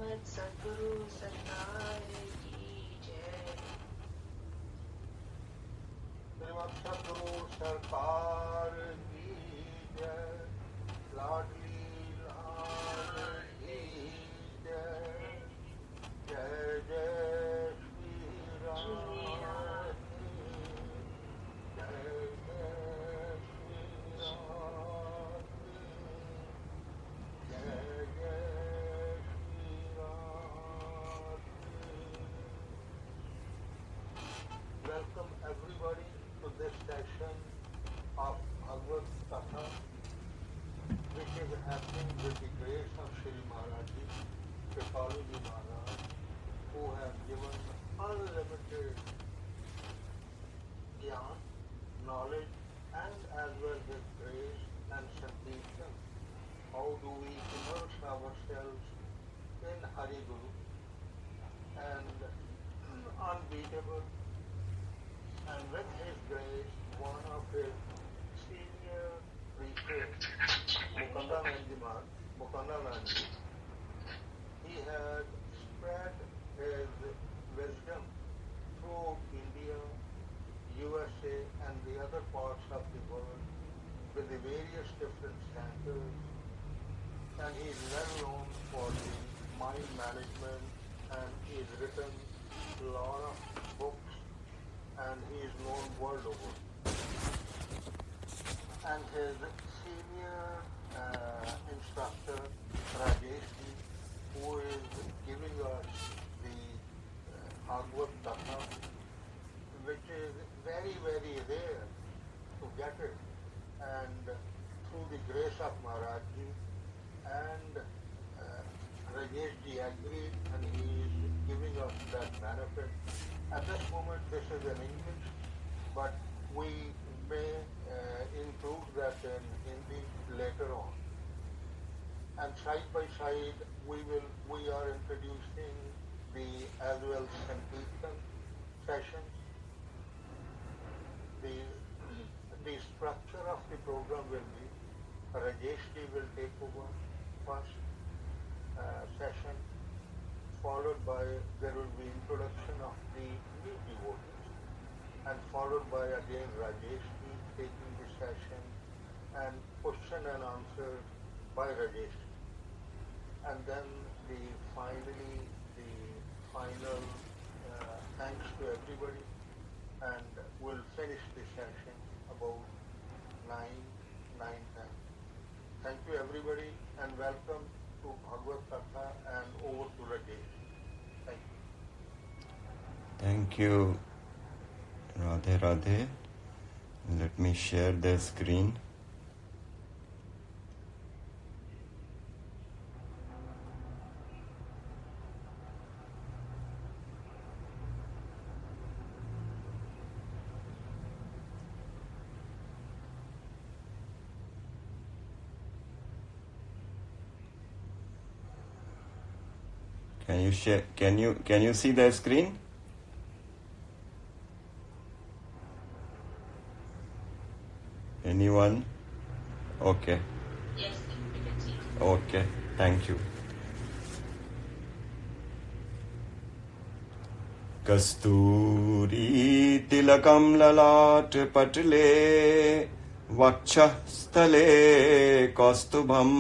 सद्गुरु सतनाम की जय। श्रीमद सद्गुरु सरकार की जय। लाडली लाल की जय। जय जय श्री राम। जय जय श्री राम। जय जय Shri Ram. Welcome everybody to this session of Bhagwat Katha, which is happening with the grace of Shri Maharaj Ji, Kripaluji Maharaj, who have given unlimited jnana, knowledge, and as well his grace and sankirtan. How do we immerse ourselves in Hari Guru and unbeatable, and with his grace, one of his senior preachers, Mukandanand, he had spread his wisdom through India, USA, and the other parts of the world with the various different centers, and he is well known for the mind management, and he has written a lot of books, and he is known world over. And his senior instructor, Rajesh Ji, who is giving us the Bhagwat Katha, which is very, very rare to get it, and through the grace of Maharaj Ji, and Rajesh Ji agreed, and he is giving us that benefit. At this moment, this is in English, but we may include that in Hindi later on. And side by side, we are introducing the as well Sankirtan sessions. The structure of the program will be Rajesh Ji will take over first session, followed by there will be introduction of the new devotees, and followed by again Rajesh Ji taking the session and question and answer by Rajesh. And then the final thanks to everybody, and we'll finish the session about 9:10. Thank you everybody, and welcome to Bhagwat Katha, and over to Rajesh. Thank you. Thank you. Radhe Radhe. Let me share the screen. Can you share? Can you see the screen? Anyone? Okay. Yes, we can see. Okay. Thank you. कस्तूरी तिलकं ललाट पटले वक्षः स्थले कौस्तुभम्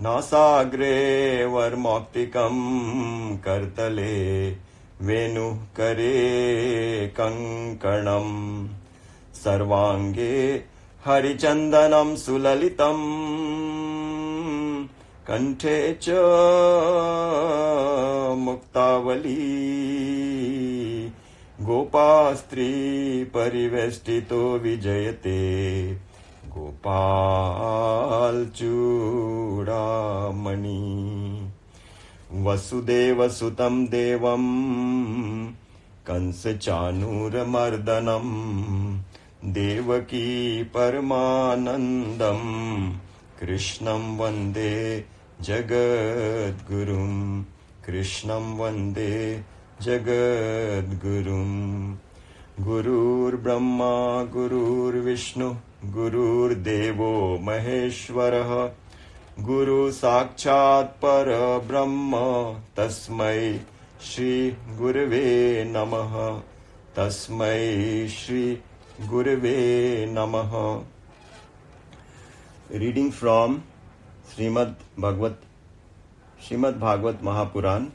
नासाग्रे वर्मौक्तिकं करतले वेणुः करे कङ्कणम् सर्वाङ्गे हरिचन्दनं सुललितम् कण्ठे च मुक्तावली गोपास्त्री परिवेष्टितो विजयते गोपालचूडामणि वसुदेवसुतं देवं कंसचाणूरमर्दनं देवकी परमानन्दं कृष्णं वन्दे जगद्गुरुं कृष्णं वन्दे जगद्गुरुं गुरुर्ब्रह्मा गुरुर्विष्णु गुरुर्देवो महेश्वरः Guru Sakshat Para Brahma Tasmai Shri Gurave Namaha. Tasmai Shri Gurave Namaha. Reading from Srimad Bhagwat Mahapuran.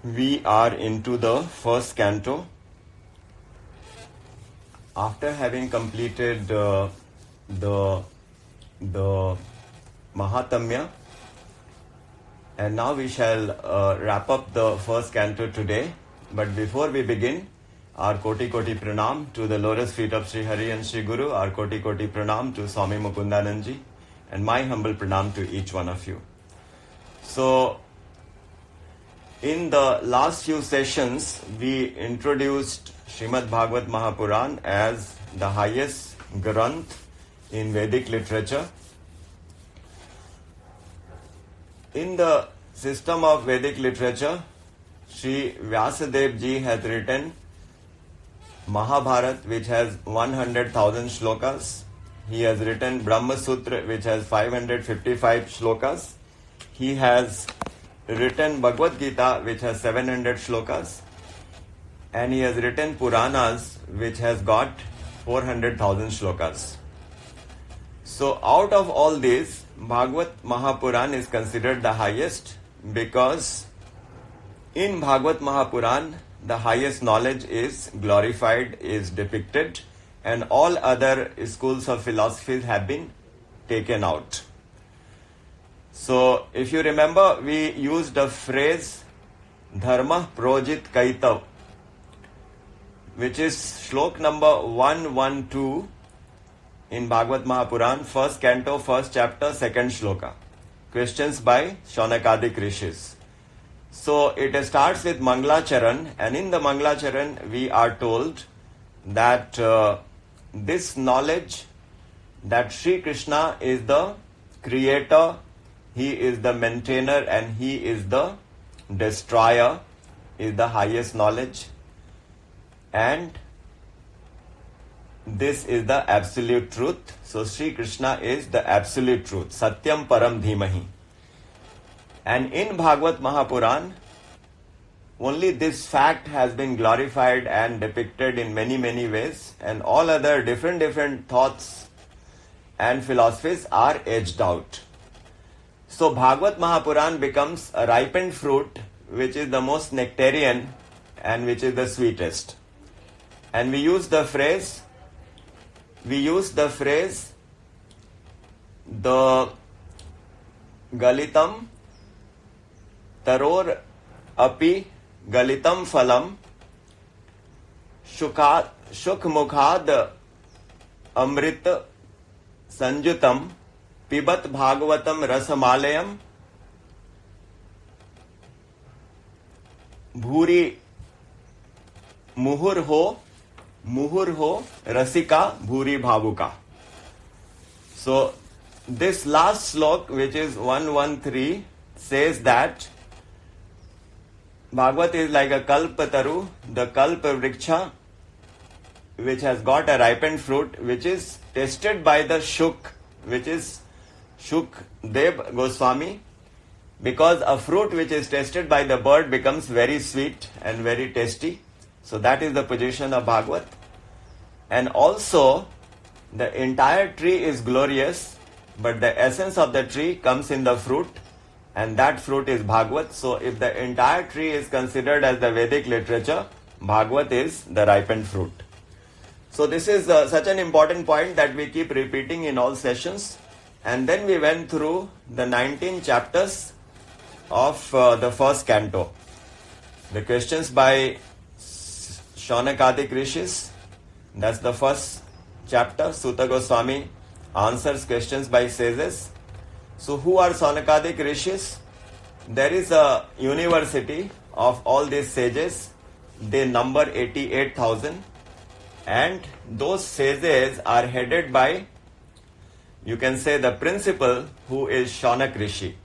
We are into the first canto. After having completed the Mahatamya, and now we shall wrap up the first canto today. But before we begin, our Koti Koti Pranam to the lotus feet of Sri Hari and Sri Guru, our Koti Koti Pranam to Swami Mukundanandji, and my humble pranam to each one of you. So, in the last few sessions, we introduced Srimad Bhagwat Mahapuran as the highest Granth in Vedic literature. In the system of Vedic literature, Sri Vyasadeva ji has written Mahabharata, which has 100,000 shlokas. He has written Brahma Sutra, which has 555 shlokas. He has written Bhagwat Gita, which has 700 shlokas. And he has written Puranas, which has got 400,000 shlokas. So out of all these, Bhagwat Mahapuran is considered the highest because in Bhagwat Mahapuran, the highest knowledge is glorified, is depicted, and all other schools of philosophies have been taken out. So, if you remember, we used the phrase Dharma Projit Kaitav, which is shlok number 112 in Bhagwat Mahapuran, first canto, first chapter, second shloka. Questions by Shaunakadik Rishis. So it starts with Manglacharan, and in the Manglacharan we are told that this knowledge that Sri Krishna is the creator, he is the maintainer, and he is the destroyer is the highest knowledge, and this is the absolute truth. So Sri Krishna is the absolute truth, Satyam Param Dhimahi. And in Bhagwat Mahapuran, only this fact has been glorified and depicted in many, many ways, and all other different thoughts and philosophies are edged out. So Bhagwat Mahapuran becomes a ripened fruit, which is the most nectarian and which is the sweetest. And we use the phrase, the Galitam Taror api galitam phalam shuk mukhad amrit sanjutam pibat bhagavatam rasamalayam bhuri muhur ho rasika bhuri bhavuka. So this last slok, which is 113, says that Bhagavad is like a kalpataru, the kalpa vriksha, which has got a ripened fruit, which is tested by the Shuk, which is Shukdev Goswami, because a fruit which is tested by the bird becomes very sweet and very tasty. So that is the position of Bhagavad. And also, the entire tree is glorious, but the essence of the tree comes in the fruit, and that fruit is Bhagavad. So if the entire tree is considered as the Vedic literature, Bhagavad is the ripened fruit. So this is such an important point that we keep repeating in all sessions. And then we went through the 19 chapters of the first canto. The questions by Shaunakadik Rishis, that's the first chapter. Suta Goswami answers questions by sages. So who are Shaunakadik Rishis? There is a university of all these sages. They number 88,000, and those sages are headed by, you can say, the principal, who is Shaunak Rishi.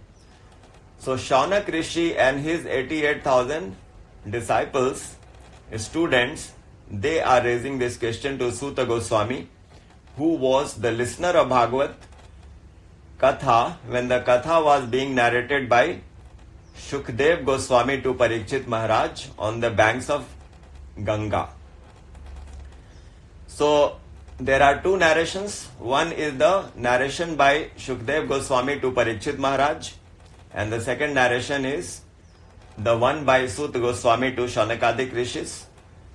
So Shaunak Rishi and his 88,000 disciples, students, they are raising this question to Suta Goswami, who was the listener of Bhagavad, Katha, when the Katha was being narrated by Shukdev Goswami to Parikshit Maharaj on the banks of Ganga. So, there are two narrations. One is the narration by Shukdev Goswami to Parikshit Maharaj, and the second narration is the one by Suta Goswami to Shaunakadik Rishis.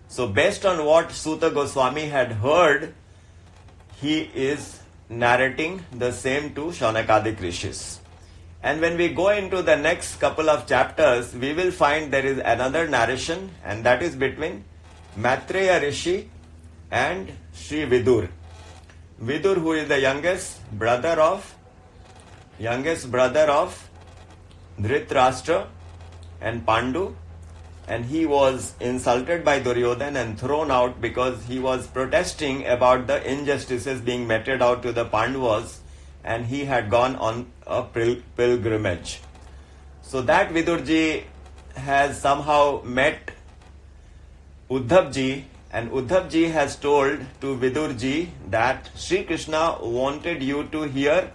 So, based on what Suta Goswami had heard, he is narrating the same to Shaunakadik Rishis. And when we go into the next couple of chapters, we will find there is another narration, and that is between Maitreya Rishi and Sri Vidur. Vidur, who is the youngest brother of Dhritarashtra and Pandu, and he was insulted by Duryodhana and thrown out because he was protesting about the injustices being meted out to the Pandavas, and he had gone on a pilgrimage. So that Vidurji has somehow met Uddhavji, and Uddhavji has told to Vidurji that Sri Krishna wanted you to hear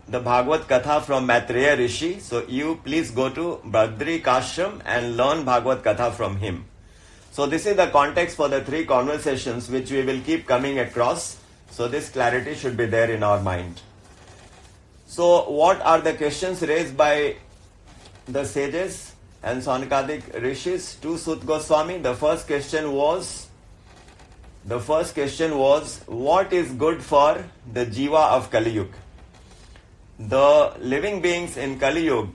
the Bhagwat Katha from Maitreya Rishi, so you please go to Badri Kashram and learn Bhagwat Katha from him. So this is the context for the three conversations which we will keep coming across, so this clarity should be there in our mind. So what are the questions raised by the sages and Shaunakadik Rishis to Sut Goswami? The first question was, what is good for the Jiva of Kali Yuga? The living beings in Kali Yuga,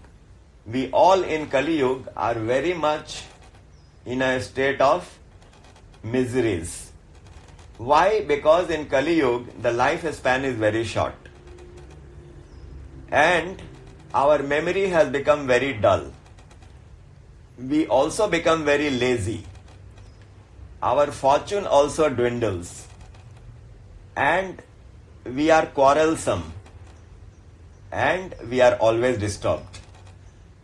we all in Kali Yuga are very much in a state of miseries. Why? Because in Kali Yuga, the lifespan is very short. And our memory has become very dull. We also become very lazy. Our fortune also dwindles. And we are quarrelsome. And we are always disturbed.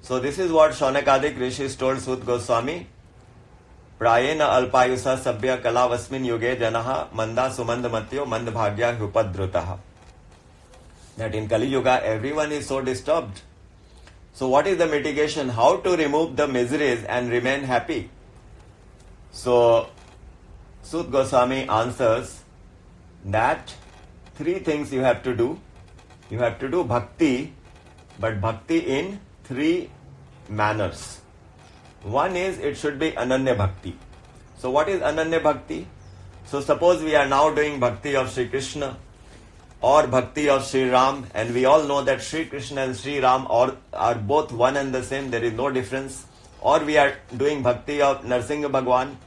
So this is what Shaunakadik Rishis told Sut Goswami. Prayena alpayusa sabhya kalavasmin yuge janaha manda sumand matyo mand bhagya hupadrutaha. That in Kali Yuga everyone is so disturbed. So what is the mitigation? How to remove the miseries and remain happy? So Sut Goswami answers that three things you have to do. You have to do bhakti, but bhakti in three manners. One is it should be Ananya Bhakti. So what is Ananya Bhakti? So suppose we are now doing bhakti of Sri Krishna or bhakti of Sri Ram, and we all know that Sri Krishna and Sri Ram are both one and the same, there is no difference. Or we are doing bhakti of Narsingha Bhagwan,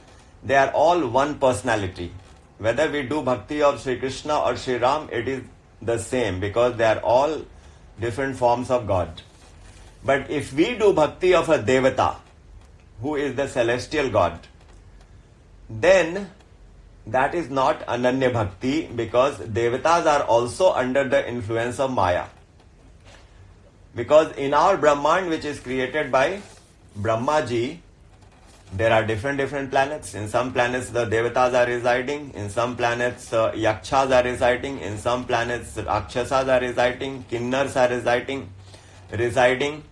they are all one personality. Whether we do bhakti of Sri Krishna or Sri Ram, it is the same because they are all different forms of God. But if we do bhakti of a Devata, who is the celestial God, then that is not Ananya Bhakti because Devatas are also under the influence of Maya. Because in our Brahmand, which is created by Brahmaji, there are different planets. In some planets the Devatas are residing, in some planets Yakshas are residing, in some planets Rakshasas are residing, Kinnars are residing.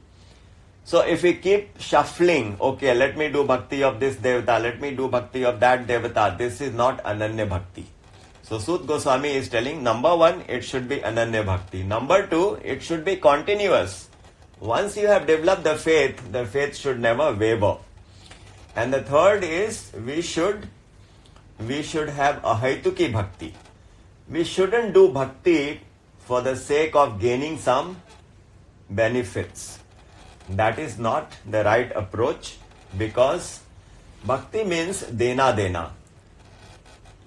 So if we keep shuffling, okay, let me do bhakti of this Devata, let me do bhakti of that Devata, this is not Ananya Bhakti. So Sut Goswami is telling, number one, it should be Ananya Bhakti. Number two, it should be continuous. Once you have developed the faith should never waver. And the third is, we should have ahaituki bhakti. We shouldn't do bhakti for the sake of gaining some benefits. That is not the right approach because bhakti means dena.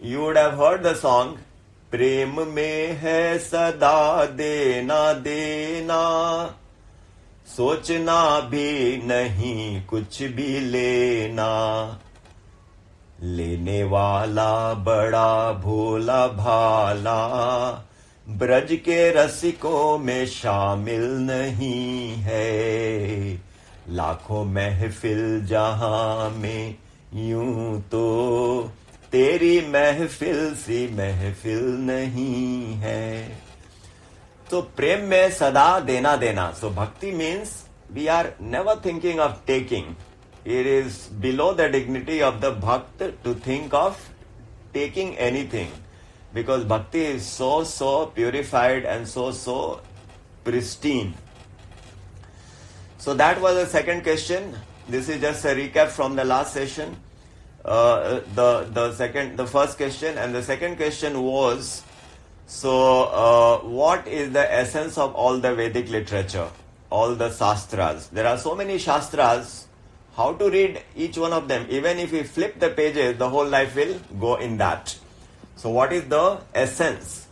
You would have heard the song, Prem mein hai sada dena. सोचना भी नहीं कुछ भी लेना लेने वाला बड़ा भोला भाला ब्रज के रसिकों में शामिल नहीं है लाखों महफिल जहां में यूं तो तेरी महफिल सी महफिल नहीं है. So prem mein sada dena dena. So bhakti means we are never thinking of taking. It is below the dignity of the bhakt to think of taking anything, because bhakti is so purified and so pristine. So that was the second question. This is just a recap from the last session. The first question, and the second question was, what is the essence of all the Vedic literature, all the shastras? There are so many shastras. How to read each one of them? Even if we flip the pages, the whole life will go in that. So what is the essence?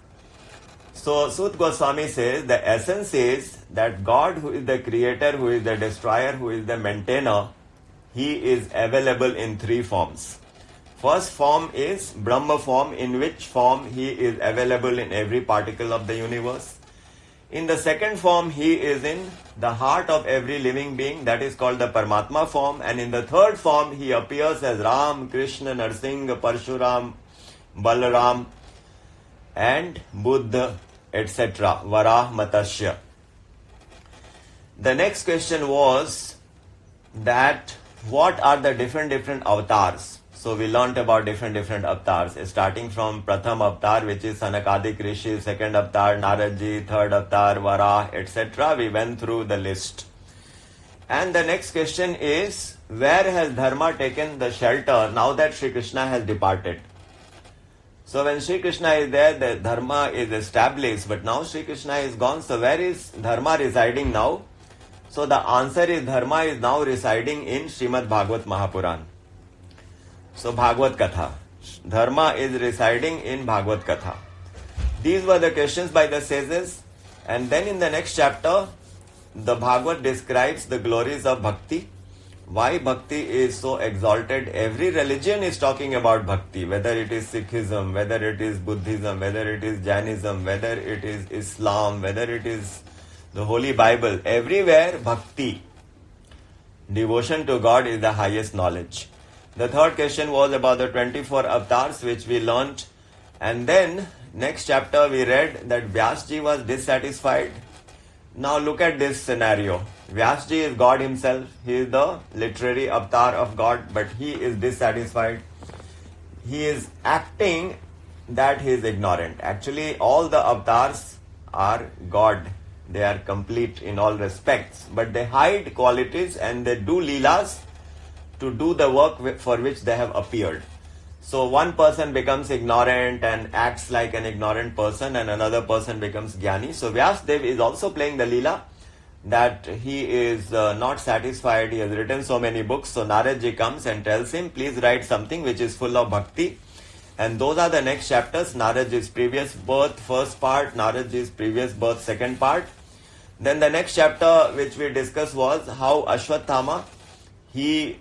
So Sut Goswami says the essence is that God, who is the creator, who is the destroyer, who is the maintainer, he is available in three forms. First form is Brahma form, in which form he is available in every particle of the universe. In the second form, he is in the heart of every living being, that is called the Paramatma form. And in the third form, he appears as Ram, Krishna, Narsingh, Parshuram, Balaram, and Buddha, etc. Varah, Matsya. The next question was that what are the different avatars? So we learnt about different avatars, starting from Pratham avatar, which is Sanakadik Rishi, second avatar Naradji, third avatar Varah, etc. We went through the list. And the next question is, where has Dharma taken the shelter now that Sri Krishna has departed? So when Sri Krishna is there, the Dharma is established, but now Sri Krishna is gone, so where is Dharma residing now? So the answer is, Dharma is now residing in Srimad Bhagwat Mahapuran. So Bhagwat Katha. Dharma is residing in Bhagwat Katha. These were the questions by the sages. And then in the next chapter, the Bhagavad describes the glories of bhakti. Why bhakti is so exalted. Every religion is talking about bhakti, whether it is Sikhism, whether it is Buddhism, whether it is Jainism, whether it is Islam, whether it is the Holy Bible. Everywhere bhakti. Devotion to God is the highest knowledge. The third question was about the 24 avatars which we learnt. And then next chapter we read that Vyasji was dissatisfied. Now look at this scenario. Vyasji is God himself. He is the literary avatar of God, but he is dissatisfied. He is acting that he is ignorant. Actually, all the avatars are God. They are complete in all respects, but they hide qualities and they do leelas to do the work for which they have appeared. So one person becomes ignorant and acts like an ignorant person, and another person becomes Jnani. So Vyasdev is also playing the leela that he is not satisfied. He has written so many books. So Naradji comes and tells him, please write something which is full of bhakti. And those are the next chapters. Naradji's previous birth, first part. Naradji's previous birth, second part. Then the next chapter which we discussed was how Ashwatthama, he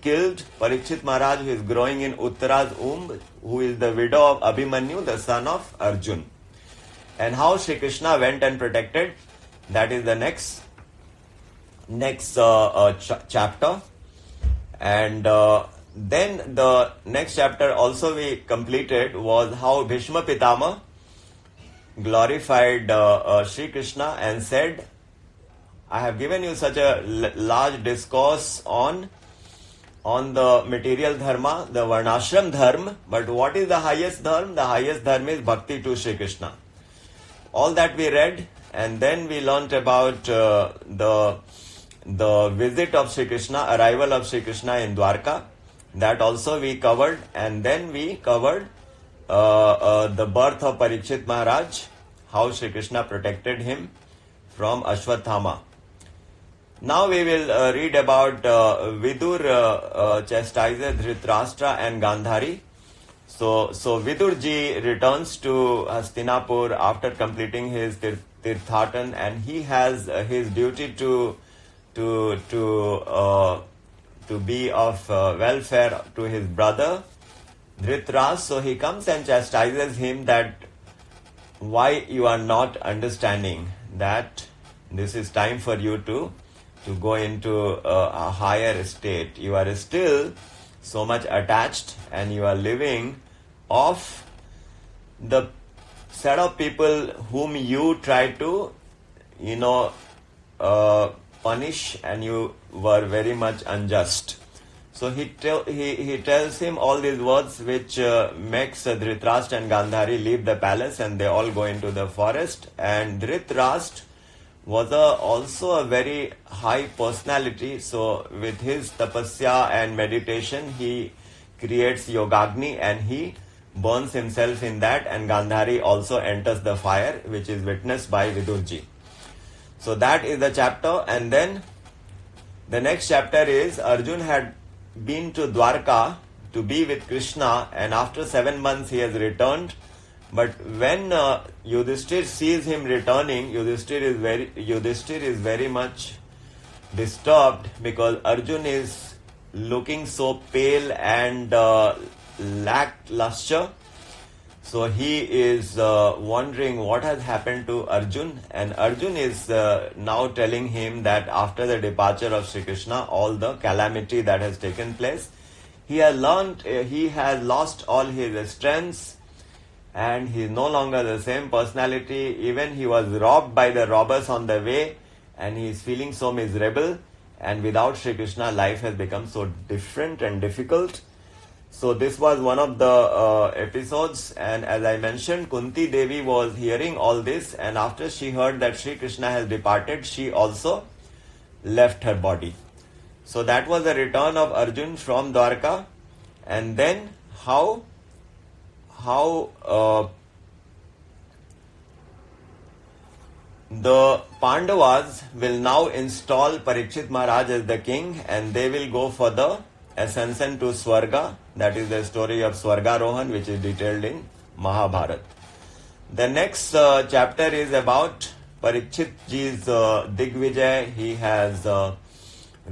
killed Parikshit Maharaj, who is growing in Uttara's womb, who is the widow of Abhimanyu, the son of Arjun. And how Sri Krishna went and protected. That is the next chapter. And then the next chapter also we completed was how Bhishma Pitama glorified Sri Krishna and said, I have given you such a large discourse on the material dharma, the varnashram dharma, but what is the highest dharma? The highest dharma is bhakti to Sri Krishna. All that we read, and then we learnt about the visit of Sri Krishna, arrival of Sri Krishna in Dwarka. That also we covered, and then we covered the birth of Parikshit Maharaj, how Sri Krishna protected him from Ashwatthama. Now we will read about Vidur chastises Dhritarashtra and Gandhari. So Vidurji returns to Hastinapur after completing his Tirthatan, and he has his duty to be of welfare to his brother Dhritarashtra. So he comes and chastises him that why you are not understanding that this is time for you to go into a higher state. You are still so much attached and you are living off the set of people whom you try to, punish, and you were very much unjust. So he tells him all these words, which makes Dhritarashtra and Gandhari leave the palace, and they all go into the forest. And Dhritarashtra was also a very high personality. So with his tapasya and meditation, he creates Yogagni and he burns himself in that, and Gandhari also enters the fire, which is witnessed by Vidurji. So that is the chapter. And then the next chapter is Arjun had been to Dwarka to be with Krishna, and after 7 months he has returned. But when Yudhishthir sees him returning, Yudhishthir is very much disturbed, because Arjun is looking so pale and lackluster. So he is wondering what has happened to Arjun, and Arjun is now telling him that after the departure of Sri Krishna, all the calamity that has taken place, he has lost all his strengths, and he is no longer the same personality. Even he was robbed by the robbers on the way, and he is feeling so miserable, and without Sri Krishna, life has become so different and difficult. So this was one of the episodes, and as I mentioned, Kunti Devi was hearing all this, and after she heard that Sri Krishna has departed, she also left her body. So that was the return of Arjun from Dwarka. And then how the Pandavas will now install Parikshit Maharaj as the king, and they will go for the ascension to Swarga. That is the story of Swargarohan, which is detailed in Mahabharata. The next chapter is about Parikshit ji's Digvijay. He has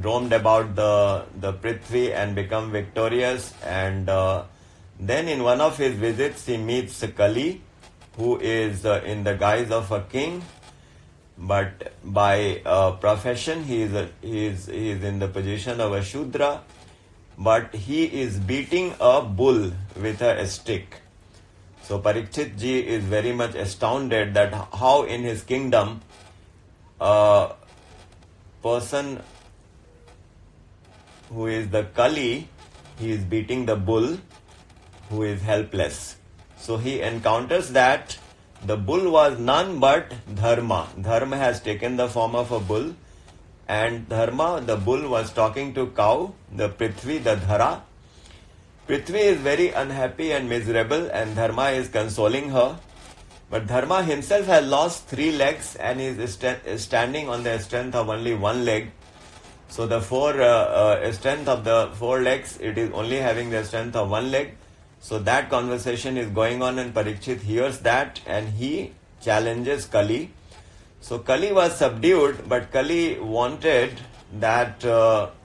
roamed about the Prithvi and become victorious, and then in one of his visits he meets Kali, who is in the guise of a king, but by profession he is in the position of a Shudra, but he is beating a bull with a stick. So Parikshit ji is very much astounded that how in his kingdom a person who is the Kali, he is beating the bull who is helpless. So he encounters that the bull was none but Dharma. Dharma has taken the form of a bull, and Dharma, the bull, was talking to cow, the Prithvi, the Dhara. Prithvi is very unhappy and miserable, and Dharma is consoling her. But Dharma himself has lost 3 legs and is standing on the strength of only 1 leg. So the strength of the 4 legs, it is only having the strength of 1 leg. So that conversation is going on, and Parikshit hears that, and he challenges Kali. So Kali was subdued, but Kali wanted that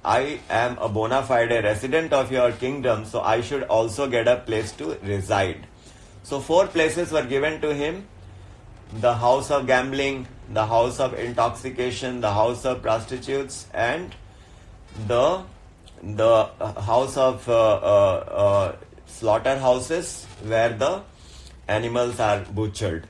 I am a bona fide resident of your kingdom, so I should also get a place to reside. So 4 places were given to him: the house of gambling, the house of intoxication, the house of prostitutes, and the house of slaughterhouses where the animals are butchered.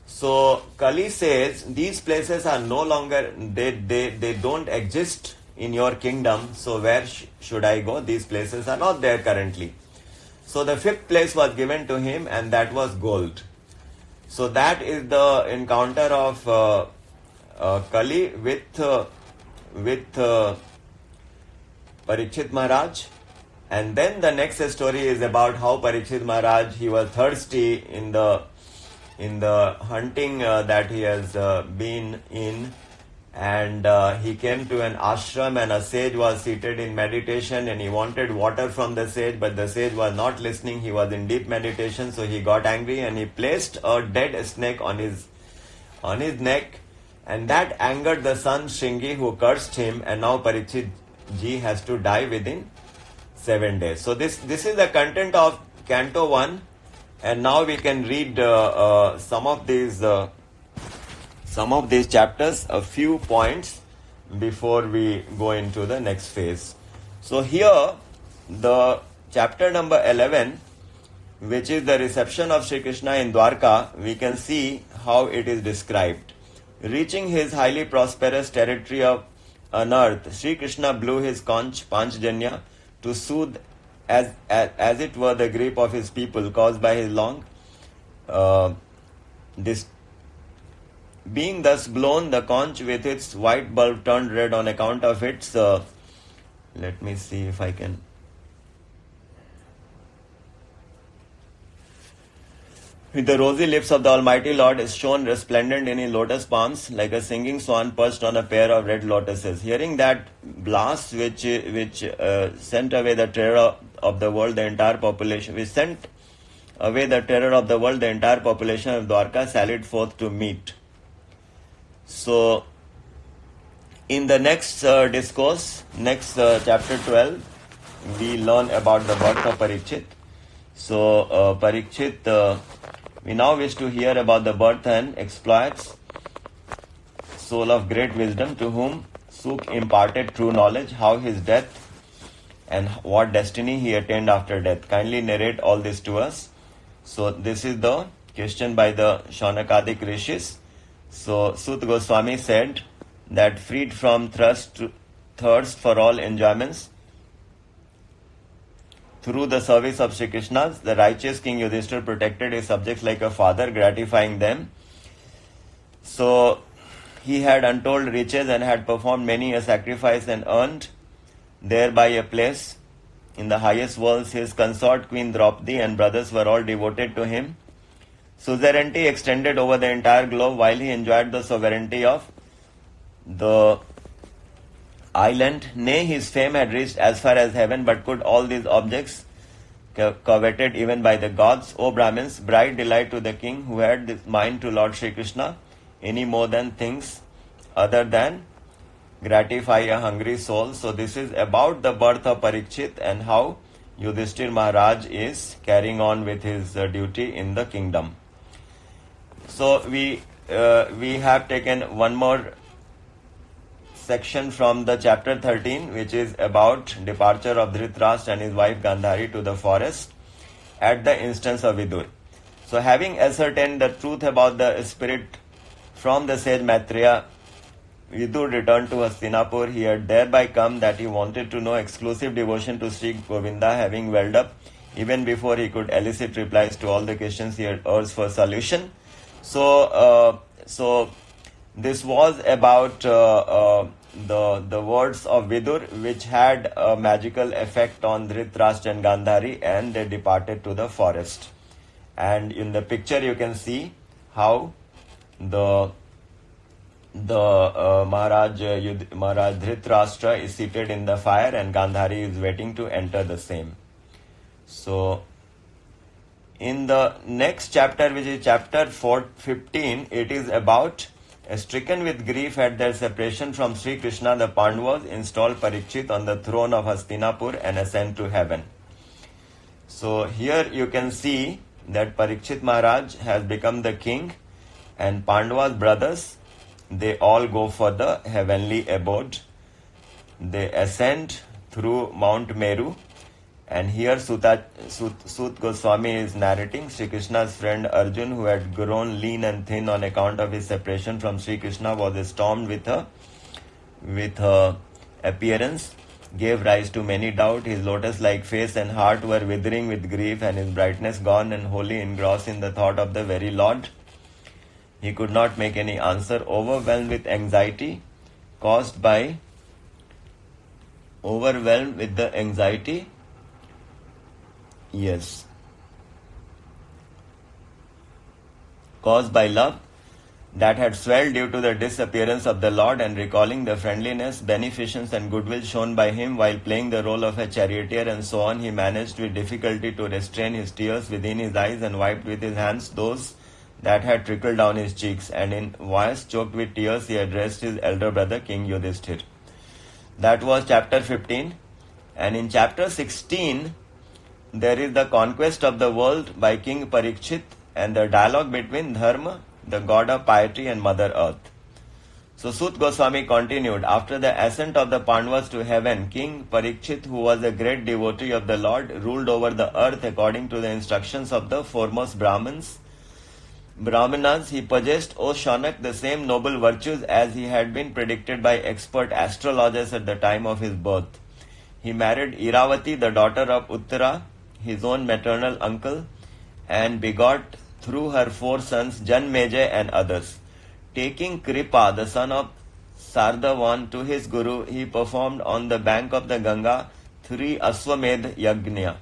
So Kali says these places are no longer, they don't exist in your kingdom, so where should I go? These places are not there currently. So the 5th place was given to him, and that was gold. So that is the encounter of Kali with Parikshit Maharaj. And then the next story is about how Parikshit Maharaj, he was thirsty in the hunting that he has been in, and he came to an ashram, and a sage was seated in meditation, and he wanted water from the sage, but the sage was not listening. He was in deep meditation, so he got angry and he placed a dead snake on his neck, and that angered the son Shringi, who cursed him, and now Parikshit ji has to die within 7 days. So this is the content of Canto 1, and now we can read some of these chapters, a few points before we go into the next phase. So here, the chapter number 11 which is the reception of Sri Krishna in Dwarka, we can see how it is described. Reaching his highly prosperous territory of unearth, Sri Krishna blew his conch, Panchjanya, to soothe as it were the grief of his people caused by his long being thus blown, the conch with its white bulb turned red on account of its let me see if I can. With the rosy lips of the Almighty Lord is shone resplendent in his lotus palms, like a singing swan perched on a pair of red lotuses. Hearing that blast which sent away the terror of the world, the entire population, which sent away the terror of the world, the entire population of Dwarka sallied forth to meet. So, in the next discourse, next chapter 12, we learn about the birth of Parikshit. So, Parikshit, we now wish to hear about the birth and exploits, soul of great wisdom, to whom Suk imparted true knowledge, how his death and what destiny he attained after death. Kindly narrate all this to us. So, this is the question by the Shaunakadik Rishis. So, Sut Goswami said that freed from thirst for all enjoyments, through the service of Sri Krishna, the righteous King Yudhishthira protected his subjects like a father, gratifying them. So, he had untold riches and had performed many a sacrifice and earned thereby a place in the highest worlds. His consort Queen Draupadi and brothers were all devoted to him. Suzerainty extended over the entire globe while he enjoyed the sovereignty of the island. Nay, his fame had reached as far as heaven, but could all these objects coveted even by the gods? O Brahmins, bright delight to the king who had this mind to Lord Sri Krishna, any more than things other than gratify a hungry soul. So this is about the birth of Parikshit and how Yudhishthir Maharaj is carrying on with his duty in the kingdom. So we have taken one more section from the chapter 13, which is about departure of Dhritarashtra and his wife Gandhari to the forest at the instance of Vidur. So having ascertained the truth about the spirit from the sage Maitreya, Vidur returned to Hastinapur. He had thereby come that he wanted to know exclusive devotion to Sri Govinda, having welled up even before he could elicit replies to all the questions he had urged for solution. So this was about the words of Vidur, which had a magical effect on Dhritarashtra and Gandhari, and they departed to the forest. And in the picture you can see how the Maharaj Dhritarashtra is seated in the fire and Gandhari is waiting to enter the same. So in the next chapter, which is chapter 15, it is about stricken with grief at their separation from Sri Krishna, the Pandavas installed Parikshit on the throne of Hastinapur and ascend to heaven. So here you can see that Parikshit Maharaj has become the king, and Pandavas' brothers, they all go for the heavenly abode. They ascend through Mount Meru, and here Sut Goswami is narrating Sri Krishna's friend Arjun, who had grown lean and thin on account of his separation from Sri Krishna, was stormed with her appearance, gave rise to many doubt. His lotus-like face and heart were withering with grief, and his brightness gone, and wholly engrossed in the thought of the very Lord. He could not make any answer, overwhelmed with anxiety caused by caused by love that had swelled due to the disappearance of the Lord, and recalling the friendliness, beneficence and goodwill shown by him while playing the role of a charioteer and so on, he managed with difficulty to restrain his tears within his eyes and wiped with his hands those that had trickled down his cheeks, and in voice choked with tears he addressed his elder brother King Yudhishthir. That was chapter 15. And in chapter 16, there is the conquest of the world by King Parikshit and the dialogue between Dharma, the god of piety, and Mother Earth. So Sut Goswami continued, after the ascent of the Pandavas to heaven, King Parikshit, who was a great devotee of the Lord, ruled over the earth according to the instructions of the foremost Brahmanas. He possessed, O Shanak, the same noble virtues as he had been predicted by expert astrologers at the time of his birth. He married Iravati, the daughter of Uttara, his own maternal uncle, and begot through her 4 sons, Janmejay and others. Taking Kripa, the son of Sardavan, to his guru, he performed on the bank of the Ganga 3 Aswamedh Yagnya,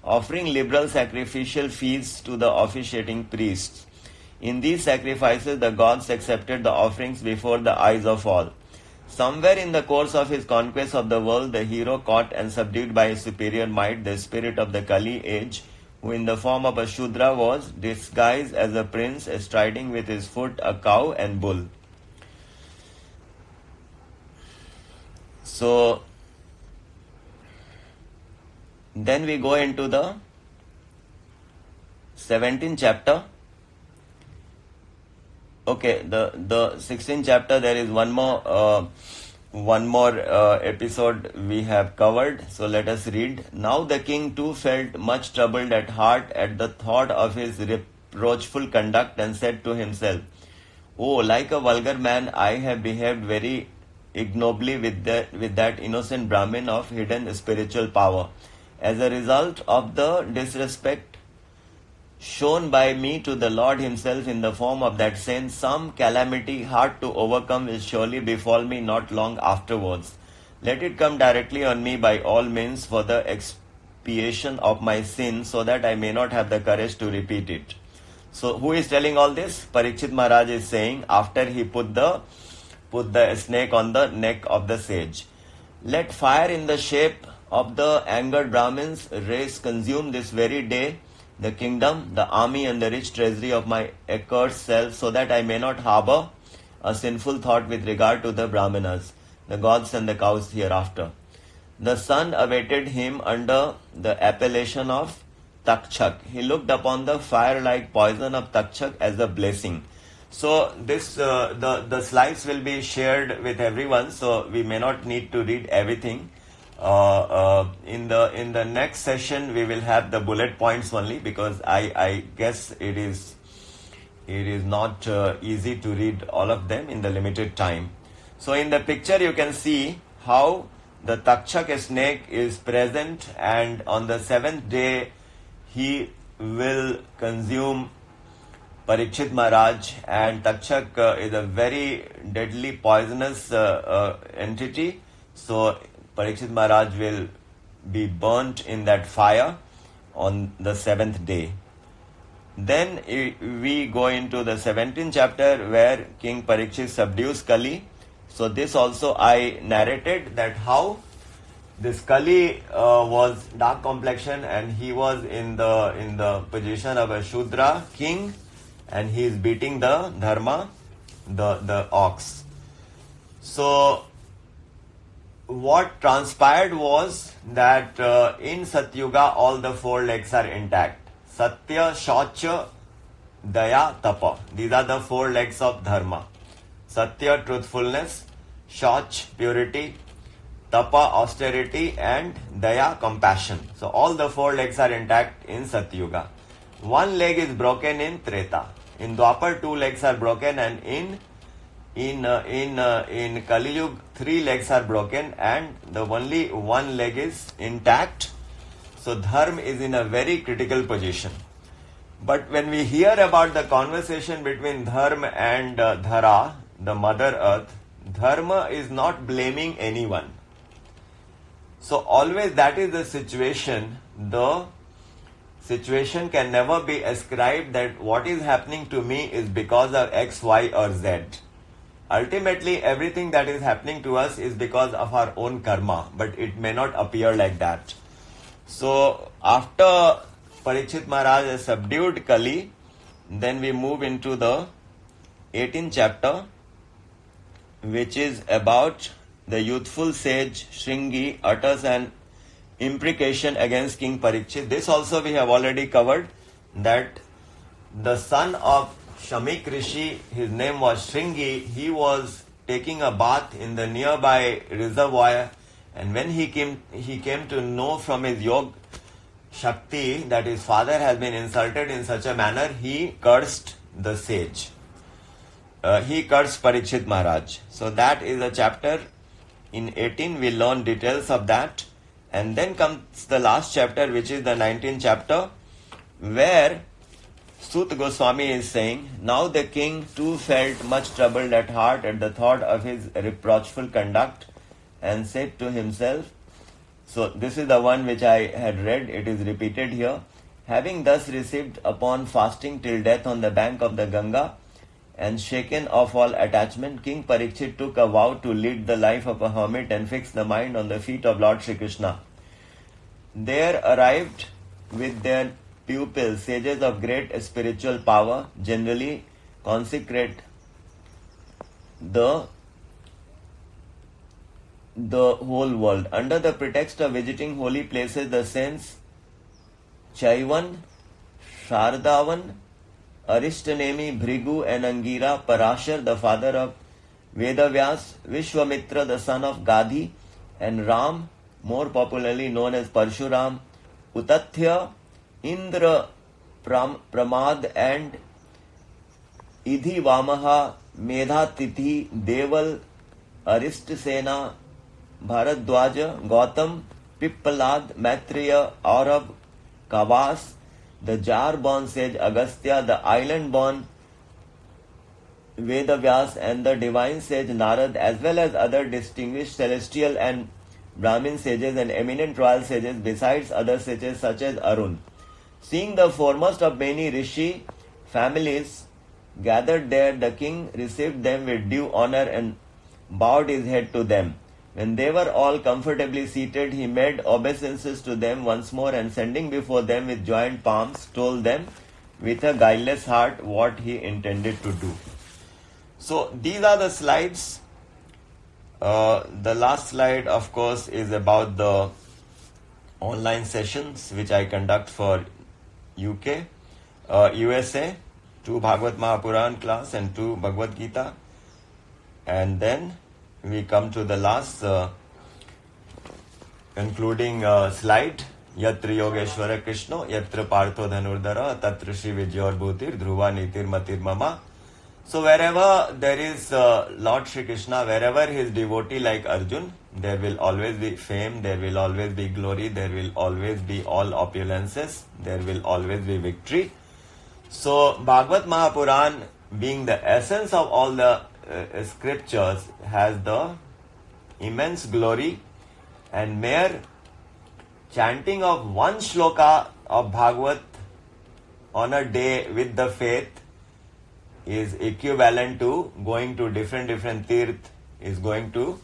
offering liberal sacrificial feasts to the officiating priests. In these sacrifices, the gods accepted the offerings before the eyes of all. Somewhere in the course of his conquest of the world, the hero caught and subdued by his superior might the spirit of the Kali age, who in the form of a Shudra was disguised as a prince, striding with his foot a cow and bull. So, then we go into the 17th chapter. Okay, the 16th chapter, there is one more episode we have covered. So let us read. Now the king too felt much troubled at heart at the thought of his reproachful conduct, and said to himself, "Oh, like a vulgar man, I have behaved very ignobly with that innocent Brahmin of hidden spiritual power. As a result of the disrespect shown by me to the Lord himself in the form of that saint, some calamity hard to overcome will surely befall me not long afterwards. Let it come directly on me by all means for the expiation of my sin, so that I may not have the courage to repeat it." So who is telling all this? Parikshit Maharaj is saying after he put the snake on the neck of the sage. "Let fire in the shape of the angered Brahmins race consume this very day the kingdom, the army, and the rich treasury of my accursed self, so that I may not harbor a sinful thought with regard to the Brahmanas, the gods, and the cows hereafter." The sun awaited him under the appellation of Takchak. He looked upon the fire-like poison of Takchak as a blessing. So this the slides will be shared with everyone, so we may not need to read everything. In the next session we will have the bullet points only, because I guess it is not easy to read all of them in the limited time. So in the picture you can see how the Takshak snake is present, and on the 7th day he will consume Parikshit Maharaj, and Takshak is a very deadly poisonous entity. So Parikshit Maharaj will be burnt in that fire on the 7th day. Then we go into the 17th chapter where King Parikshit subdues Kali. So this also I narrated, that how this Kali was dark complexion, and he was in the position of a Shudra king, and he is beating the Dharma, the ox. So what transpired was that in Satyuga all the 4 legs are intact. Satya, Shaucha, Daya, Tapa. These are the 4 legs of Dharma. Satya, truthfulness; Shauch, purity; Tapa, austerity; and Daya, compassion. So all the 4 legs are intact in Satyuga. 1 leg is broken in Treta. In Dwapar 2 legs are broken, and in Kali Yuga 3 legs are broken, and the only 1 leg is intact. So Dharma is in a very critical position. But when we hear about the conversation between Dharma and Dhara, the mother earth, Dharma is not blaming anyone. So always that is the situation. The situation can never be ascribed that what is happening to me is because of X, Y, or Z. Ultimately, everything that is happening to us is because of our own karma, but it may not appear like that. So after Parikshit Maharaj has subdued Kali, then we move into the 18th chapter, which is about the youthful sage Shringi utters an imprecation against King Parikshit. This also we have already covered, that the son of Shamik Rishi, his name was Shringi, he was taking a bath in the nearby reservoir, and when he came to know from his Yog Shakti that his father has been insulted in such a manner, he cursed the sage. He cursed Parikshit Maharaj. So that is a chapter. In 18 we learn details of that, and then comes the last chapter, which is the 19th chapter, where Sut Goswami is saying, now the king too felt much troubled at heart at the thought of his reproachful conduct, and said to himself, so this is the one which I had read, it is repeated here, having thus received upon fasting till death on the bank of the Ganga, and shaken of all attachment, King Parikshit took a vow to lead the life of a hermit and fix the mind on the feet of Lord Shri Krishna. There arrived with their pupils sages of great spiritual power, generally consecrate the whole world. Under the pretext of visiting holy places, the saints Chaivan, Shardavan, Arishtanemi, Bhrigu and Angira, Parashar, the father of Vedavyas, Vishwamitra, the son of Gadhi, and Ram, more popularly known as Parshuram, Utathya, Indra, Pramad and Idhi Vamaha, Medhatithi, Deval, Aristasena, Bharadwaja, Gautam, Pippalad, Maitreya, Aurab, Kavas, the jar-born sage Agastya, the island-born Vedavyas, and the divine sage Narad, as well as other distinguished celestial and Brahmin sages and eminent royal sages, besides other sages such as Arun. Seeing the foremost of many Rishi families gathered there, the king received them with due honor and bowed his head to them. When they were all comfortably seated, he made obeisances to them once more, and sending before them with joined palms, told them with a guileless heart what he intended to do. So these are the slides. The last slide, of course, is about the online sessions which I conduct for UK, USA, 2 Bhagavad Mahapuran class and 2 Bhagavad Gita. And then we come to the last concluding slide. Yatra Yogeshwara Krishna, Yatra Partho Dhanurdara, Tatra Shri Vijayar Bhutir, Dhruva Nitir Matir Mama. So wherever there is Lord Shri Krishna, wherever his devotee like Arjun, there will always be fame, there will always be glory, there will always be all opulences, there will always be victory. So Bhagavad Mahapuran, being the essence of all the scriptures, has the immense glory, and mere chanting of one shloka of Bhagavad on a day with the faith is equivalent to going to different tirth, is going to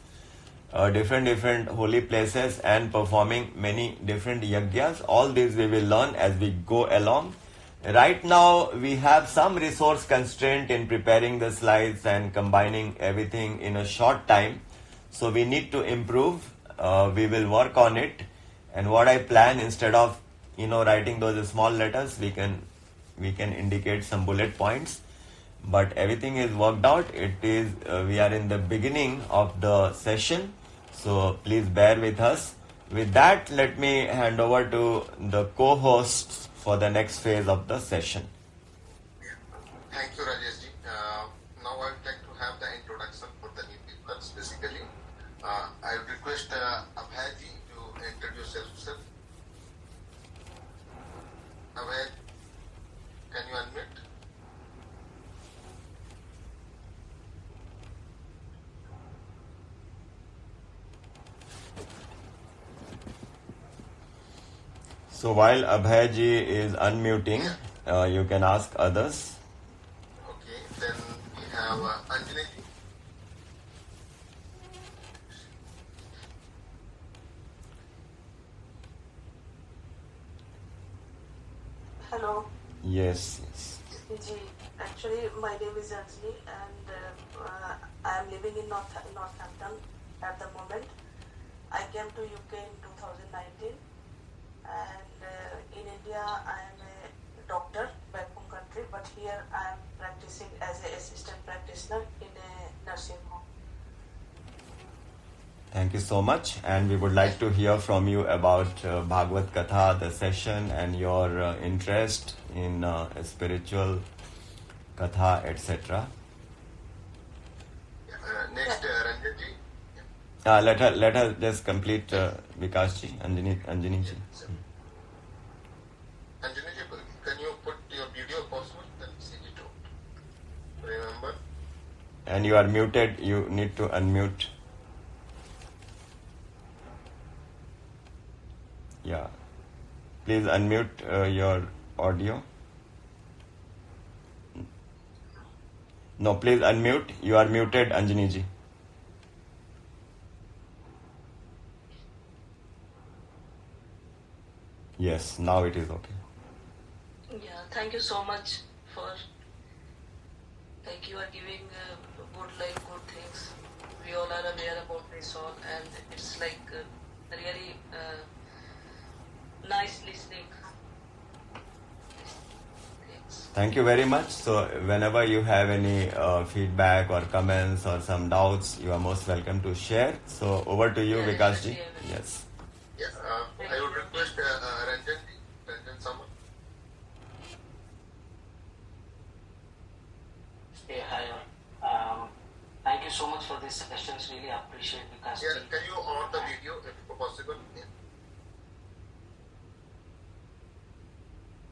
different holy places and performing many different yagyas. All these we will learn as we go along. Right now we have some resource constraint in preparing the slides and combining everything in a short time. So we need to improve. We will work on it. And what I plan, instead of writing those small letters, we can indicate some bullet points. But everything is worked out. It is we are in the beginning of the session, so please bear with us. With that, let me hand over to the co-hosts for the next phase of the session. Thank you, Rajeshji. Now I would like to have the introduction for the new people. Basically, I would request Abhayji to introduce yourself. Abhay, can you unmute? So while Abhayji is unmuting, you can ask others. Okay, then we have Anjali. Hello. Yes. Ji, actually, my name is Anjali, and I am living in Northampton at the moment. I came to UK in 2019, and in India I am a doctor back home country, but here I am practicing as an assistant practitioner in a nursing home. Thank you so much. And we would like to hear from you about Bhagwat Katha, the session, and your interest in spiritual Katha, etc. Next, Ranjan ji. Let her just complete Vikas ji, Anjani ji. Anjani ji, can you put your video possible? Then see it out. Remember? And you are muted. You need to unmute. Yeah. Please unmute your audio. No, please unmute. You are muted, Anjani ji. Yes, now it is okay. Yeah, thank you so much for you are giving good life, good things. We all are aware about this all, and it's really nice listening. Thanks. Thank you very much. So whenever you have any feedback or comments or some doubts, you are most welcome to share. So over to you, Vikas ji. Yes. Yeah, I would request Ranjan ji, Ranjan Sama. Hey, hi. Thank you so much for these sessions. Really appreciate Vikas ji. Yeah, can you on the video if possible? Yeah.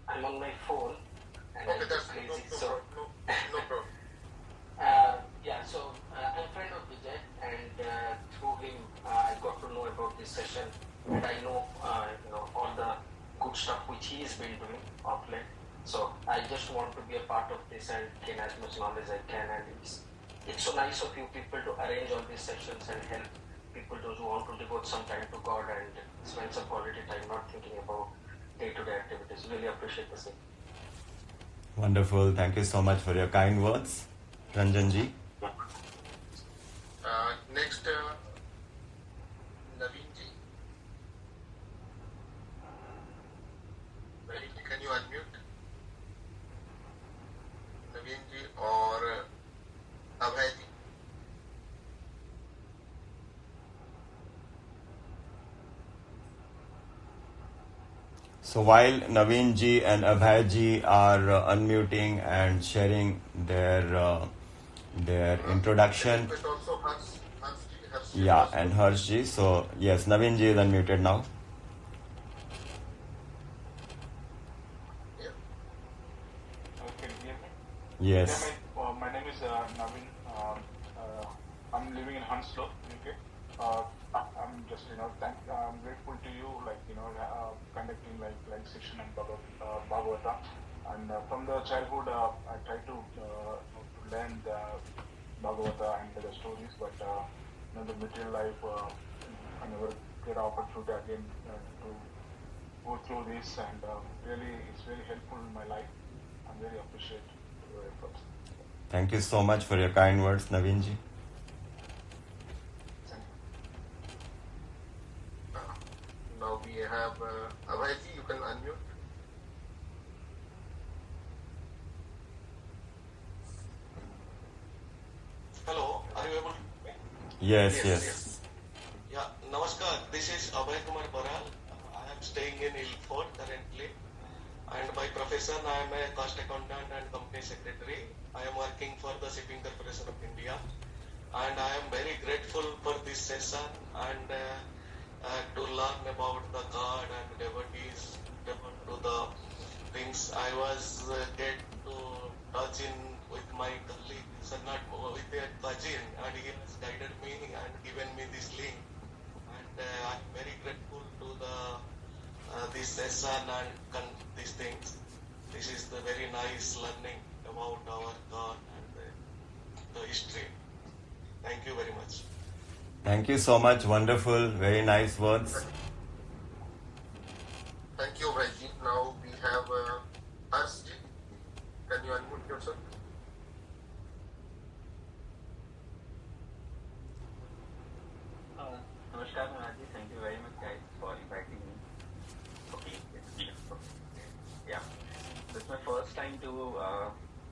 I'm on my phone. And Okay, I'm that's crazy, no problem. Yeah, so I'm a friend of Vijay, and through him I got to know about this session, and I know all the good stuff which he has been doing of late. So I just want to be a part of this and gain as much knowledge as I can, and it's so nice of you people to arrange all these sessions and help people, those who want to devote some time to God and spend some quality time not thinking about day-to-day activities. Really appreciate the same. Wonderful. Thank you so much for your kind words, Ranjan ji. Next, Naveen ji. Can you unmute? Naveen ji or Abhay ji? So while Naveen ji and Abhay ji are unmuting and sharing their introduction, But also Harsh ji. yeah, and Harsh ji. So yes, Naveen ji is unmuted now. Yeah. Can you hear me? Yes. Yeah, my name is Naveen. I'm living in Hounslow, UK. I'm just, I'm grateful to you, conducting section and Bhagavata. And from the childhood, I try to learn the Bhagavata and the stories, but the material life, I never get opportunity again to go through this, and really, it's very helpful in my life. I very appreciate your efforts. Thank you so much for your kind words, Naveen ji. Thank you. Now we have Abhay ji, you can unmute. Hello, are you able to hear me? Yes. Yeah, Namaskar. This is Abhay Kumar Baral. I am staying in Ilford currently. And by profession, I am a cost accountant and company secretary. I am working for the Shipping Corporation of India. And I am very grateful for this session and to learn about the God and devotees, devote to the things. I was get to touch in with my colleague, so not with a cousin, and he has guided me and given me this link. And I am very grateful to the this session and these things. This is the very nice learning about our God and the history. Thank you very much. Thank you so much. Wonderful. Very nice words. Thank you, Abhay ji. Now we have Harsh ji. Can you unmute yourself? Namaskar, Maharaj. Thank you very much, guys, for inviting me. Okay. Yeah. This is my first time to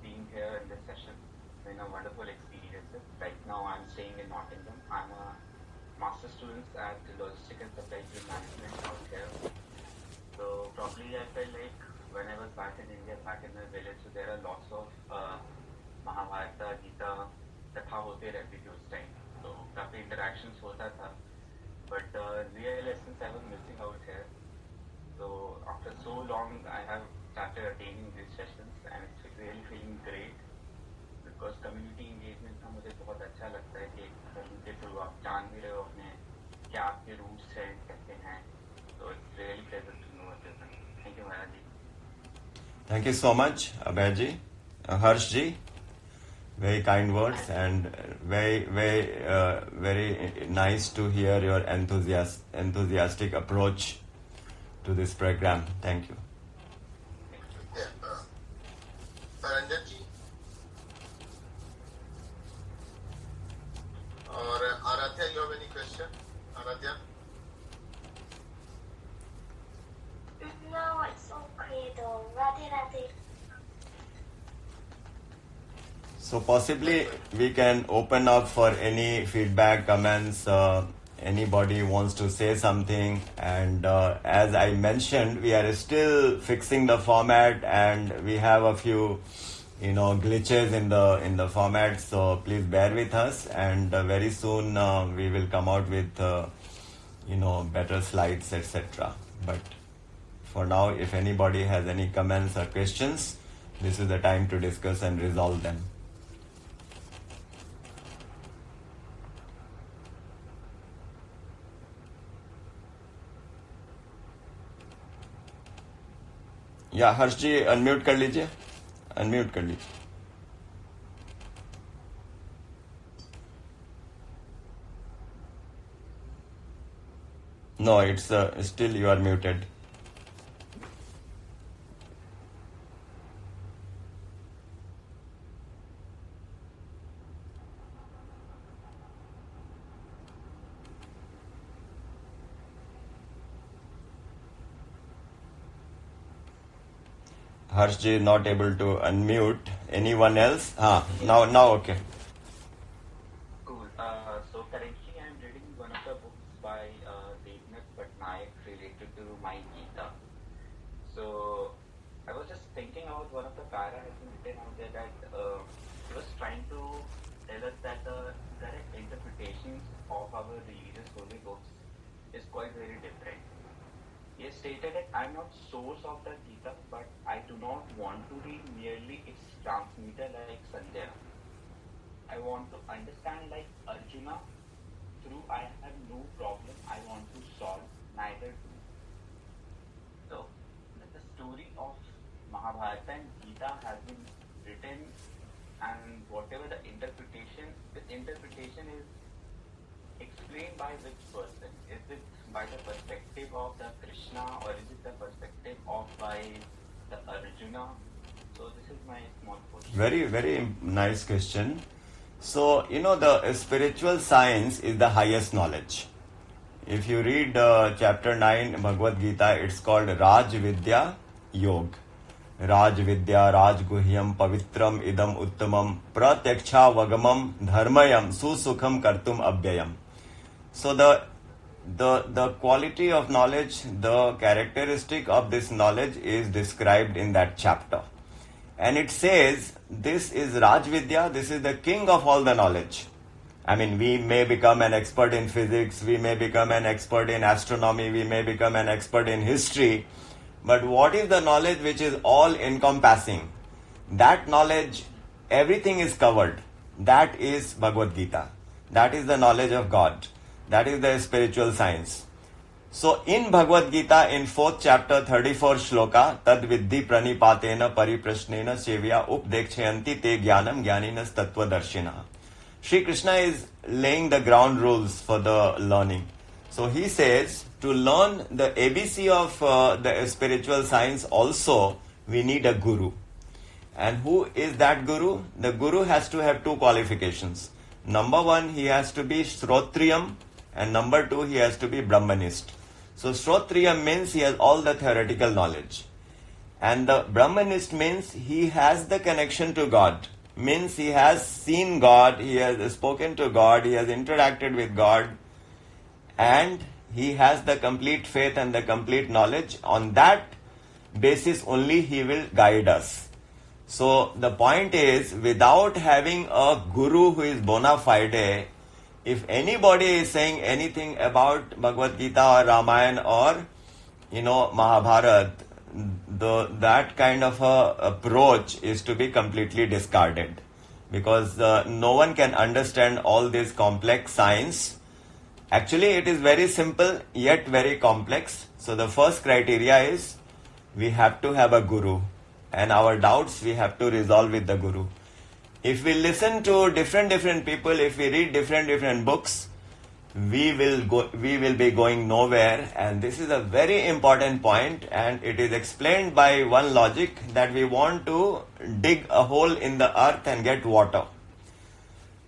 being here in this session. It's been a wonderful experience. Right now, I'm staying in Nottingham. I'm a master's student at logistic and supply chain management out here. So probably I felt like when I was back in India, back in my village, so there are lots of Mahabharata, Gita, कथा होते रहती थी उस time, तो काफी interactions होता था, but the real essence I was missing out here. So after so long, I have started attending these sessions, and it's really feeling great because community engagement का मुझे बहुत अच्छा लगता है कि उनके थ्रू आप जान भी रहे हो अपने क्या आपके रूट्स हैं कैसे हैं, so it's really pleasant to know everything. Thank you, Maharaj ji. Thank you so much, Abhay ji. Harsh ji, very kind words and very nice to hear your enthusiastic approach to this program. Thank you. Yeah. Ranjan ji or Aradhya, you have any question? Aradhya? No, it's okay though. Radhe Radhe. So possibly we can open up for any feedback, comments, anybody wants to say something, and as I mentioned, we are still fixing the format and we have a few glitches in the format, so please bear with us, and very soon we will come out with better slides, etc. But for now, if anybody has any comments or questions, this is the time to discuss and resolve them. या हर्ष जी unmute कर लीजिए, unmute कर लीजिए. No, it's still you are muted. Harsh ji not able to unmute. Anyone else? Now okay. Cool. So currently I'm reading one of the books by Devnath Patnaik related to my Gita. So I was just thinking about one of the para has been written out there that he was trying to tell us that the correct interpretations of our religious holy books is quite very different. He has stated that I'm not source of the Gita, but I do not want to be merely its transmitter like Sanjay. I want to understand like Arjuna. Through I have no problem I want to solve, neither do. So the story of Mahabharata and Gita has been written, and whatever the interpretation, this interpretation is explained by which person? Is it by the perspective of the Krishna, or is it the perspective of by the Arjuna? So this is my small question. Very, very nice question. So, the spiritual science is the highest knowledge. If you read chapter 9 Bhagwat Gita, it's called Raj Vidya Yog. Raj Vidya Raj Guhyam Pavitram Idam Uttamam Pratyaksha Vagamam Dharmayam Susukham Kartum Abhyayam. So the quality of knowledge, the characteristic of this knowledge is described in that chapter. And it says, this is Raj Vidya, this is the king of all the knowledge. I mean, we may become an expert in physics, we may become an expert in astronomy, we may become an expert in history, but what is the knowledge which is all encompassing? That knowledge, everything is covered. That is Bhagavad Gita. That is the knowledge of God. That is the spiritual science. So in Bhagavad Gita, in 4th chapter, 34 shloka, tad viddhi pranipatena pariprashnena sevya updekshayanti te jnanam jnaninas tattvadarshina. Shri Krishna is laying the ground rules for the learning. So he says, to learn the ABC of the spiritual science also, we need a guru. And who is that guru? The guru has to have two qualifications. Number one, he has to be Shrotriyam, and number two, he has to be Brahmanist. So Shrotriyam means he has all the theoretical knowledge. And the Brahmanist means he has the connection to God. Means he has seen God, he has spoken to God, he has interacted with God. and he has the complete faith and the complete knowledge. On that basis only he will guide us. So the point is, without having a guru who is bona fide, if anybody is saying anything about Bhagavad Gita or Ramayana or Mahabharata, that kind of a approach is to be completely discarded, because no one can understand all this complex science. Actually, it is very simple yet very complex. So the first criteria is we have to have a guru, and our doubts we have to resolve with the guru. If we listen to different people, if we read different books, we will be going nowhere. And this is a very important point, and it is explained by one logic, that we want to dig a hole in the earth and get water.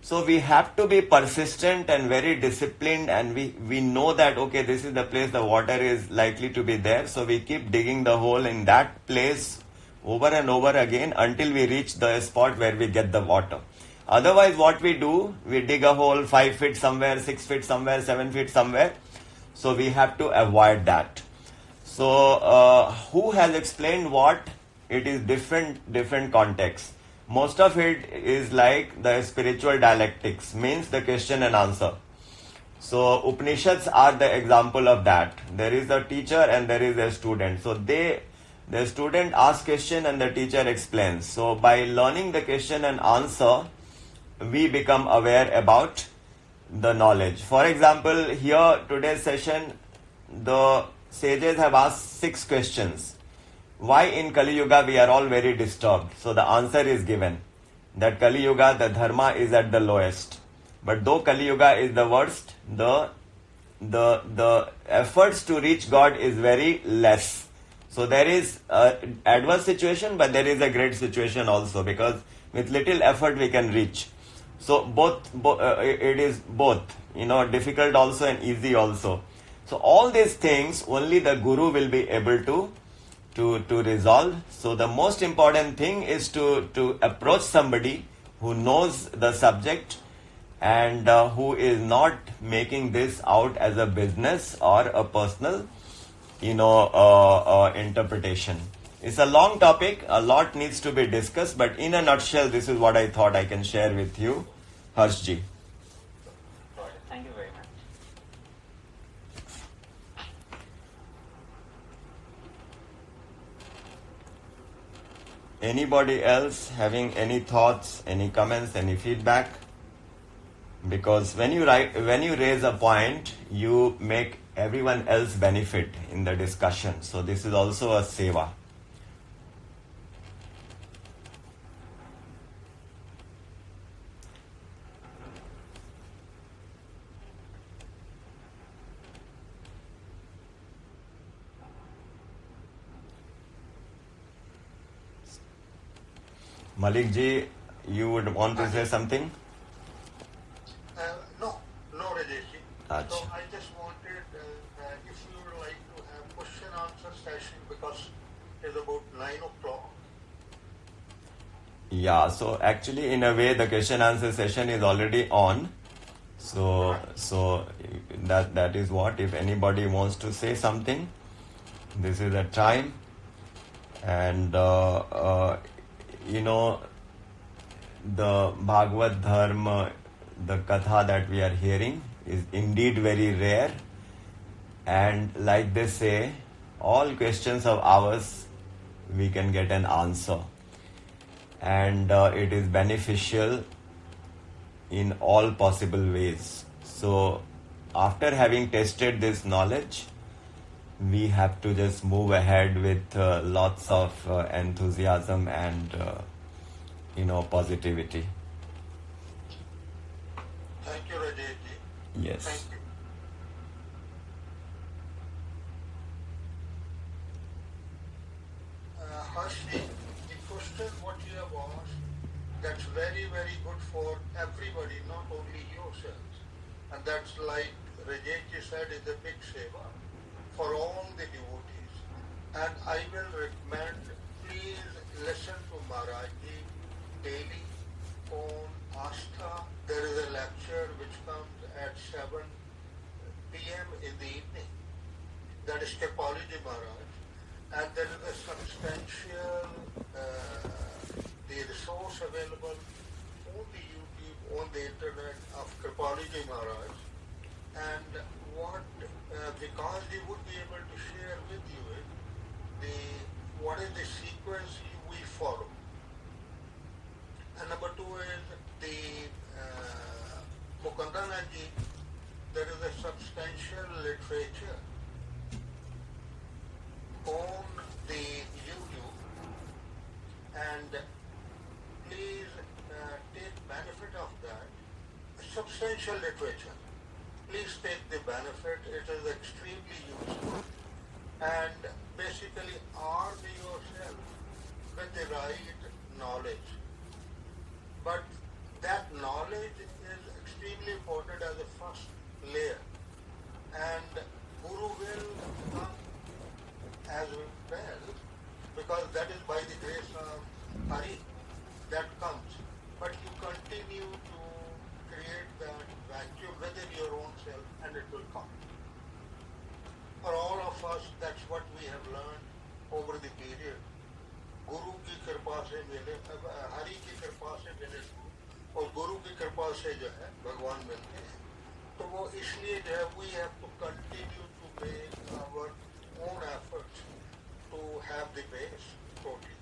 So we have to be persistent and very disciplined, and we know that, okay, this is the place the water is likely to be there. So we keep digging the hole in that place over and over again until we reach the spot where we get the water. Otherwise, what we do, we dig a hole 5 feet somewhere, 6 feet somewhere, 7 feet somewhere. So we have to avoid that. So who has explained what? It is different contexts. Most of it is like the spiritual dialectics, means the question and answer. So Upanishads are the example of that. There is a teacher and there is a student. So the student asks question and the teacher explains. So by learning the question and answer, we become aware about the knowledge. For example, here today's session, the sages have asked 6 questions. Why in Kali Yuga we are all very disturbed? So the answer is given, that Kali Yuga, the dharma is at the lowest. But though Kali Yuga is the worst, the efforts to reach God is very less. So there is an adverse situation, but there is a great situation also, because with little effort we can reach. So it is both, difficult also and easy also. So all these things only the guru will be able to resolve. So the most important thing is to approach somebody who knows the subject and who is not making this out as a business or a personal interpretation. It's a long topic, a lot needs to be discussed, but in a nutshell, this is what I thought I can share with you. Harshji. Got it. Thank you very much. Anybody else having any thoughts, any comments, any feedback? Because when you raise a point, you make everyone else benefit in the discussion. So this is also a seva. Malik ji, you would want to say something? No, Rajesh. Achha. So I just wanted, if you would like to have question answer session, because it's about 9 o'clock. Yeah, so actually in a way the question answer session is already on. So that is what, if anybody wants to say something, this is the time. And the Bhagavad Dharma, the Katha that we are hearing is indeed very rare. And like they say, all questions of ours, we can get an answer. And it is beneficial in all possible ways. So after having tested this knowledge, we have to just move ahead with lots of enthusiasm and positivity. Thank you, Rajesh. Yes. Thank you. Harshvi, the question what you have asked, that's very, very good for everybody, not only yourselves. And that's like Rajesh said, is a big seva for all the devotees. And I will recommend, please listen to Maharaji daily on Astha. There is a lecture which comes at 7 p.m. in the evening. That is Kripaliji Maharaj. And there is a substantial the resource available on the YouTube, on the internet of Kripaliji Maharaj. And what Vikasji would be able to share with you is what is the sequence we follow. And number two is the Mukundananji, there is a substantial literature on the YouTube, and please take benefit of that. Substantial literature. Please take the benefit. It is extremely useful. And basically arm yourself with the right knowledge. But that knowledge is extremely important as a first layer. And Guru will come as well, because that is by the grace of Hari that comes. But you continue to create that vacuum within your own self, and it will come. For all of us, that's what we have learned over the period. गुरु की कृपा से मिले, हरि की कृपा से मिले और गुरु की कृपा से जो है भगवान मिलते हैं. तो वो इसलिए जो है we have to continue to make our own efforts to have the base totally.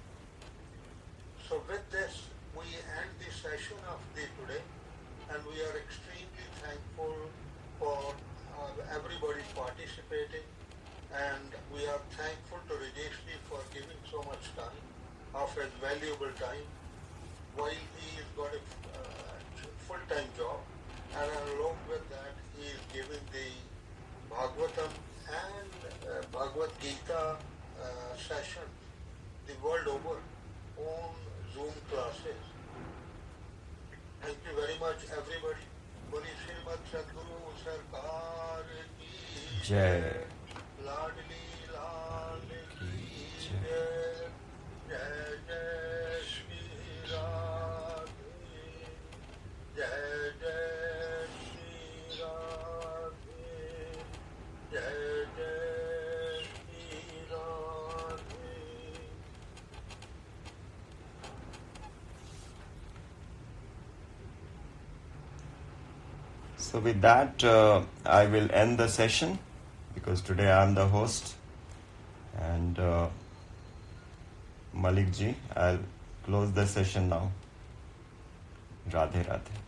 So with this, we end the session of the today, and we are extremely thankful for everybody participating, and we are thankful to Rajeshji for giving so much time of his valuable time while he has got a full-time job, and along with that he is giving the Bhagavatam and Bhagwat Gita session the world over on Zoom classes. Thank you very much, everybody. Boli Srimad Sadguru Sarkar ki Jai. Ladli Lal ki Jai. Jai Jai Shri Radhe. Jai Jai Shri Radhe. Jai Jai Shri Radhe. So with that, I will end the session because today I am the host. And Malik ji, I'll close the session now. Radhe Radhe.